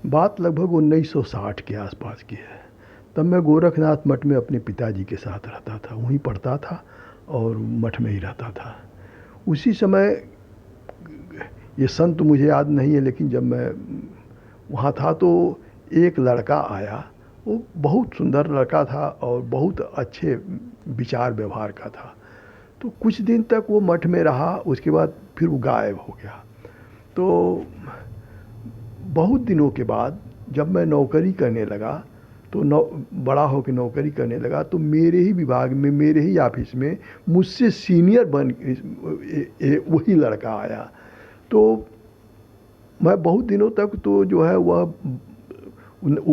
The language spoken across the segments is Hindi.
बात लगभग 1960 के आसपास की है। तब मैं गोरखनाथ मठ में अपने पिताजी के साथ रहता था, वहीं पढ़ता था और मठ में ही रहता था। उसी समय ये सन तो मुझे याद नहीं है, लेकिन जब मैं वहाँ था तो एक लड़का आया। वो बहुत सुंदर लड़का था और बहुत अच्छे विचार व्यवहार का था। तो कुछ दिन तक वो मठ में रहा, उसके बाद फिर वो गायब हो गया। तो बहुत दिनों के बाद जब मैं नौकरी करने लगा, तो बड़ा होकर नौकरी करने लगा, तो मेरे ही विभाग में, मेरे ही ऑफिस में मुझसे सीनियर बन वही लड़का आया। तो मैं बहुत दिनों तक तो जो है वो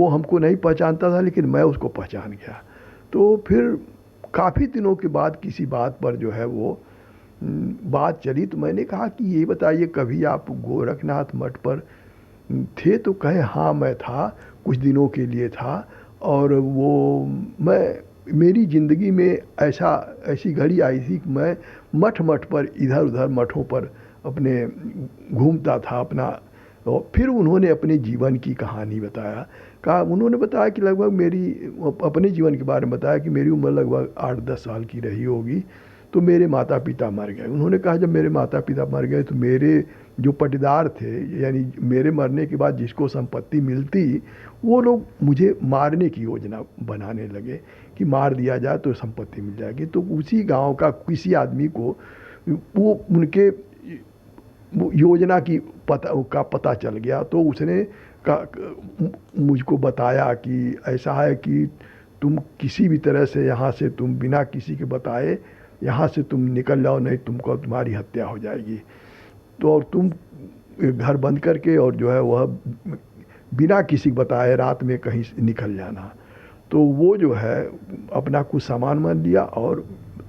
हमको नहीं पहचानता था, लेकिन मैं उसको पहचान गया। तो फिर काफ़ी दिनों के बाद किसी बात पर जो है वो बात चली, तो मैंने कहा कि ये बताइए, कभी आप गोरखनाथ मठ पर थे? तो कहे हाँ मैं था, कुछ दिनों के लिए था। और वो मैं मेरी ज़िंदगी में ऐसी घड़ी आई थी कि मैं मठ मठ पर, इधर उधर मठों पर अपने घूमता था अपना। और फिर उन्होंने अपने जीवन की कहानी बताया। कहा, उन्होंने बताया कि लगभग मेरी, अपने जीवन के बारे में बताया कि मेरी उम्र लगभग 8-10 साल की रही होगी तो मेरे माता पिता मर गए। उन्होंने कहा जब मेरे माता पिता मर गए तो मेरे जो पटीदार थे, यानी मेरे मरने के बाद जिसको संपत्ति मिलती, वो लोग मुझे मारने की योजना बनाने लगे कि मार दिया जाए तो संपत्ति मिल जाएगी। तो उसी गांव का किसी आदमी को वो उनके वो योजना की पता चल गया। तो उसने मुझको बताया कि ऐसा है कि तुम किसी भी तरह से यहाँ से, तुम बिना किसी के बताए यहाँ से तुम निकल जाओ, नहीं तुमको, तुम्हारी हत्या हो जाएगी। तो और तुम घर बंद करके और जो है वह बिना किसी को बताए रात में कहीं निकल जाना। तो वो जो है अपना कुछ सामान मान लिया और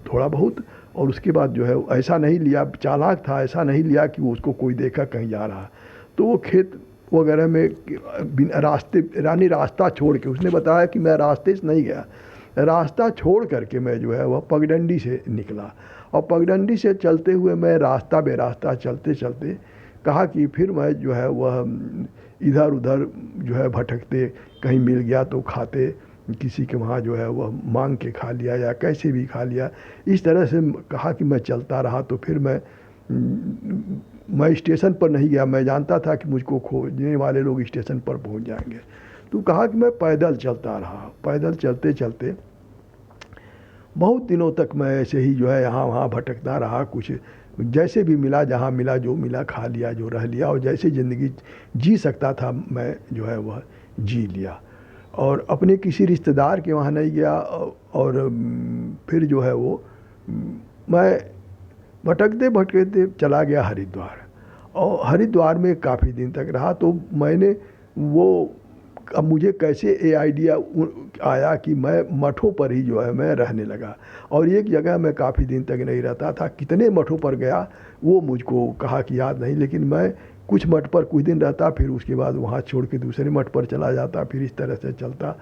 थोड़ा बहुत, और उसके बाद जो है ऐसा नहीं लिया, चालाक था, ऐसा नहीं लिया कि वो उसको कोई देखा कहीं जा रहा। तो वो खेत वगैरह में रास्ता छोड़ के, उसने बताया कि मैं रास्ते से नहीं गया, रास्ता छोड़ करके मैं जो है वह पगडंडी से निकला। और पगडंडी से चलते हुए मैं रास्ता बेरास्ता चलते चलते, कहा कि फिर मैं जो है वह इधर उधर जो है भटकते, कहीं मिल गया तो खाते, किसी के वहाँ जो है वह मांग के खा लिया या कैसे भी खा लिया। इस तरह से कहा कि मैं चलता रहा। तो फिर मैं स्टेशन पर नहीं गया, मैं जानता था कि मुझको खोजने वाले लोग स्टेशन पर पहुंच जाएंगे। तो कहा कि मैं पैदल चलता रहा। पैदल चलते चलते बहुत दिनों तक मैं ऐसे ही जो है यहाँ वहाँ भटकता रहा। कुछ जैसे भी मिला, जहाँ मिला, जो मिला खा लिया, जो रह लिया, और जैसे ज़िंदगी जी सकता था मैं जो है वह जी लिया। और अपने किसी रिश्तेदार के वहाँ नहीं गया। और फिर जो है वो मैं भटकते भटकते चला गया हरिद्वार। और हरिद्वार में काफ़ी दिन तक रहा। तो मैंने वो, अब मुझे कैसे ये आइडिया आया कि मैं मठों पर ही जो है मैं रहने लगा। और एक जगह मैं काफ़ी दिन तक नहीं रहता था, कितने मठों पर गया वो मुझको कहा कि याद नहीं, लेकिन मैं कुछ मठ पर कुछ दिन रहता, फिर उसके बाद वहाँ छोड़ के दूसरे मठ पर चला जाता, फिर इस तरह से चलता।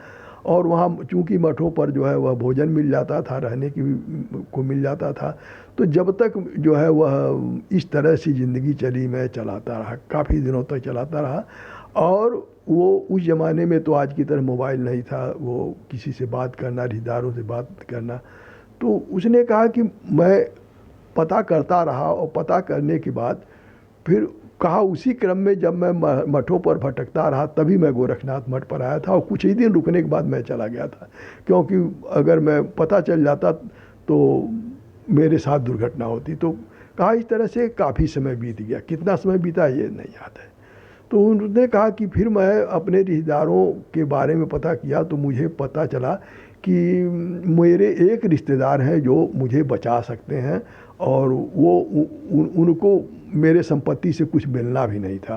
और वहाँ चूँकि मठों पर जो है वह भोजन मिल जाता था, रहने की को मिल जाता था। तो जब तक जो है वह इस तरह से ज़िंदगी चली, मैं चलाता रहा, काफ़ी दिनों तक चलाता रहा। और वो उस ज़माने में तो आज की तरह मोबाइल नहीं था, वो किसी से बात करना, रिश्तेदारों से बात करना। तो उसने कहा कि मैं पता करता रहा, और पता करने के बाद फिर कहा, उसी क्रम में जब मैं मठों पर भटकता रहा तभी मैं गोरखनाथ मठ पर आया था। और कुछ ही दिन रुकने के बाद मैं चला गया था, क्योंकि अगर मैं पता चल जाता तो मेरे साथ दुर्घटना होती। तो कहा इस तरह से काफ़ी समय बीत गया, कितना समय बीता ये नहीं याद है। तो उन्होंने कहा कि फिर मैं अपने रिश्तेदारों के बारे में पता किया तो मुझे पता चला कि मेरे एक रिश्तेदार हैं जो मुझे बचा सकते हैं। और वो उनको मेरे संपत्ति से कुछ मिलना भी नहीं था।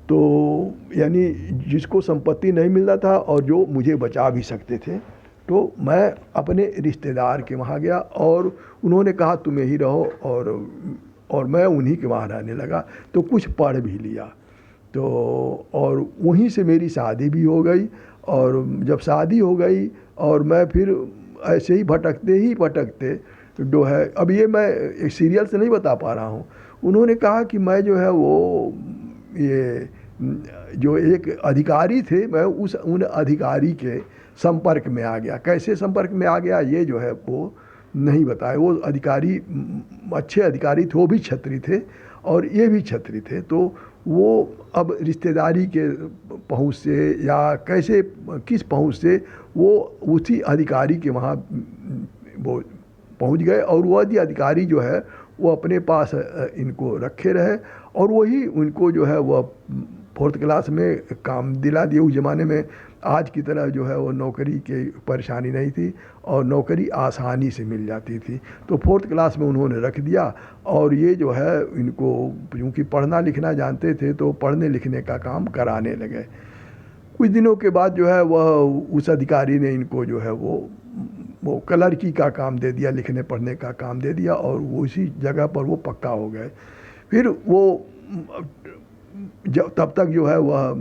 तो यानी जिसको संपत्ति नहीं मिलना था और जो मुझे बचा भी सकते थे। तो मैं अपने रिश्तेदार के वहाँ गया और उन्होंने कहा तुम यहीं रहो, और मैं उन्हीं के वहाँ रहने लगा। तो कुछ पढ़ भी लिया। तो और वहीं से मेरी शादी भी हो गई। और जब शादी हो गई और मैं फिर ऐसे ही भटकते ही भटकते जो है, अब ये मैं एक सीरियल से नहीं बता पा रहा हूँ। उन्होंने कहा कि मैं जो है वो ये जो एक अधिकारी थे, मैं उन अधिकारी के संपर्क में आ गया। कैसे संपर्क में आ गया ये जो है वो नहीं बताए। वो अधिकारी अच्छे अधिकारी थे, वो भी छत्री थे और ये भी छत्री थे। तो वो अब रिश्तेदारी के पहुंच से या कैसे किस पहुंच से वो उसी अधिकारी के वहाँ वो पहुंच गए और वो अधिकारी जो है वो अपने पास इनको रखे रहे और वही उनको जो है वह 4th क्लास में काम दिला दिए। उस ज़माने में आज की तरह जो है वो नौकरी की परेशानी नहीं थी और नौकरी आसानी से मिल जाती थी। तो 4th क्लास में उन्होंने रख दिया और ये जो है इनको क्योंकि पढ़ना लिखना जानते थे तो पढ़ने लिखने का काम कराने लगे। कुछ दिनों के बाद जो है वह उस अधिकारी ने इनको जो है वो क्लर्की का काम दे दिया, लिखने पढ़ने का काम दे दिया और उसी जगह पर वो पक्का हो गए। फिर वो जब तब तक जो है वह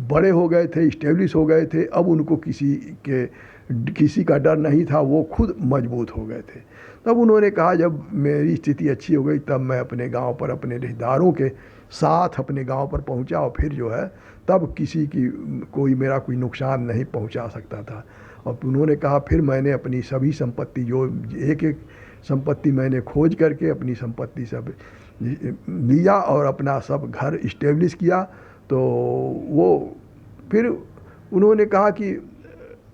बड़े हो गए थे, इस्टेब्लिश हो गए थे। अब उनको किसी का डर नहीं था, वो खुद मजबूत हो गए थे। तब उन्होंने कहा जब मेरी स्थिति अच्छी हो गई तब मैं अपने गांव पर अपने रिश्तेदारों के साथ अपने गांव पर पहुंचा और फिर जो है तब किसी की मेरा कोई नुकसान नहीं पहुंचा सकता था। और उन्होंने कहा फिर मैंने अपनी सभी संपत्ति जो एक एक संपत्ति मैंने खोज करके अपनी संपत्ति सब लिया और अपना सब घर इस्टेब्लिश किया। तो वो फिर उन्होंने कहा कि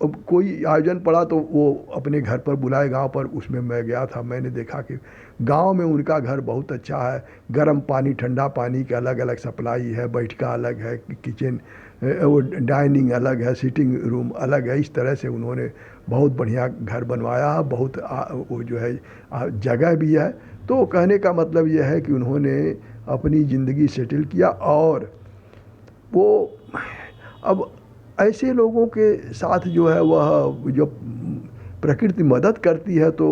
अब कोई आयोजन पड़ा तो वो अपने घर पर बुलाए गांव पर। उसमें मैं गया था, मैंने देखा कि गांव में उनका घर बहुत अच्छा है। गर्म पानी ठंडा पानी के अलग अलग सप्लाई है, बैठका अलग है, किचन वो डाइनिंग अलग है, सिटिंग रूम अलग है। इस तरह से उन्होंने बहुत बढ़िया घर बनवाया है। बहुत वो जो है जगह भी है। तो कहने का मतलब यह है कि उन्होंने अपनी ज़िंदगी सेटल किया और वो अब ऐसे लोगों के साथ जो है वह जो प्रकृति मदद करती है तो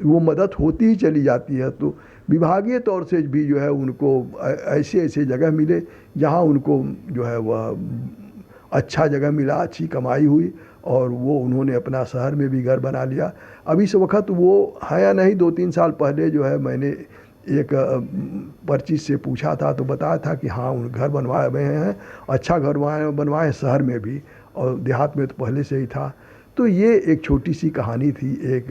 वो मदद होती ही चली जाती है। तो विभागीय तौर से भी जो है उनको ऐसे ऐसे जगह मिले जहाँ उनको जो है वह अच्छा जगह मिला, अच्छी कमाई हुई और वो उन्होंने अपना शहर में भी घर बना लिया। अब इस वक्त वो है या नहीं, 2-3 साल पहले जो है मैंने एक पर्ची से पूछा था तो बताया था कि हाँ उन घर बनवाए हुए हैं, अच्छा घर बनवाए शहर में भी और देहात में तो पहले से ही था। तो ये एक छोटी सी कहानी थी एक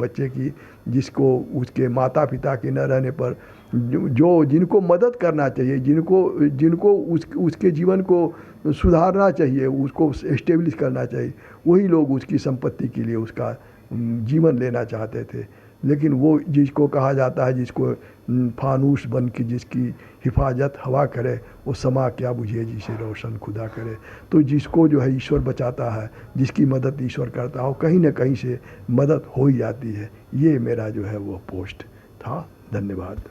बच्चे की जिसको उसके माता पिता के न रहने पर जिनको मदद करना चाहिए, जिनको उसके जीवन को सुधारना चाहिए, उसको एस्टेब्लिश करना चाहिए, वही लोग उसकी संपत्ति के लिए उसका जीवन लेना चाहते थे। लेकिन वो जिसको कहा जाता है जिसको फानूस बन के जिसकी हिफाजत हवा करे वो समा क्या बुझे जिसे रोशन खुदा करे। तो जिसको जो है ईश्वर बचाता है, जिसकी मदद ईश्वर करता हो, कहीं ना कहीं से मदद हो ही जाती है। ये मेरा जो है वो पोस्ट था। धन्यवाद।